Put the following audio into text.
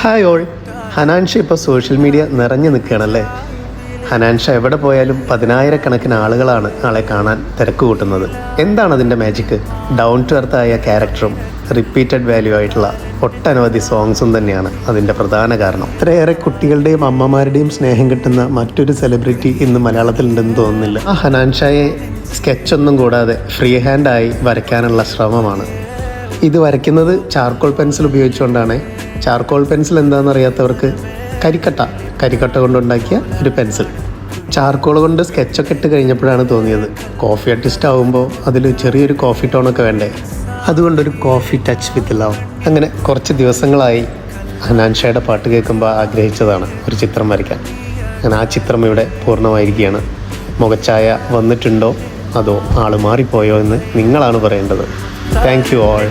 Hi all. ഹനാൻഷ ഇപ്പോൾ social media നിറഞ്ഞു നിൽക്കുകയാണല്ലേ. ഹനാൻഷ എവിടെ പോയാലും 10,000-കണക്കിന് ആളുകളാണ് ആളെ കാണാൻ തിരക്ക് കൂട്ടുന്നത്. എന്താണ് അതിൻ്റെ മാജിക്ക്? ഡൗൺ ടു എർത്ത് ആയ ക്യാരക്ടറും റിപ്പീറ്റഡ് വാല്യൂ ആയിട്ടുള്ള ഒട്ടനവധി സോങ്സും തന്നെയാണ് അതിൻ്റെ പ്രധാന കാരണം. ഇത്രയേറെ കുട്ടികളുടെയും അമ്മമാരുടെയും സ്നേഹം കിട്ടുന്ന മറ്റൊരു സെലിബ്രിറ്റി ഇന്ന് മലയാളത്തിലുണ്ടെന്ന് തോന്നുന്നില്ല. ആ ഹനാൻഷയെ സ്കെച്ചൊന്നും കൂടാതെ ഫ്രീ ഹാൻഡായി വരയ്ക്കാനുള്ള ശ്രമമാണ്. ഇത് വരയ്ക്കുന്നത് ചാർക്കോൾ പെൻസിൽ ഉപയോഗിച്ചുകൊണ്ടാണ്. ചാർക്കോൾ പെൻസിൽ എന്താണെന്ന് അറിയാത്തവർക്ക് കരിക്കട്ട കൊണ്ടുണ്ടാക്കിയ ഒരു പെൻസിൽ. ചാർക്കോൾ കൊണ്ട് സ്കെച്ചൊക്കെ ഇട്ട് കഴിഞ്ഞപ്പോഴാണ് തോന്നിയത്, കോഫി ആർട്ടിസ്റ്റ് ആകുമ്പോൾ അതിൽ ചെറിയൊരു കോഫി ടോണൊക്കെ വേണ്ടേ, അതുകൊണ്ടൊരു കോഫി ടച്ച് വിത്ത് ലവ്. അങ്ങനെ കുറച്ച് ദിവസങ്ങളായി ഹനാൻഷയുടെ പാട്ട് കേൾക്കുമ്പോൾ ആഗ്രഹിച്ചതാണ് ഒരു ചിത്രം വരയ്ക്കാൻ. അങ്ങനെ ആ ചിത്രം ഇവിടെ പൂർണ്ണമായിരിക്കുകയാണ്. മുഖച്ഛായ വന്നിട്ടുണ്ടോ അതോ ആൾ മാറിപ്പോയോ എന്ന് നിങ്ങളാണ് പറയേണ്ടത്. Thank you all.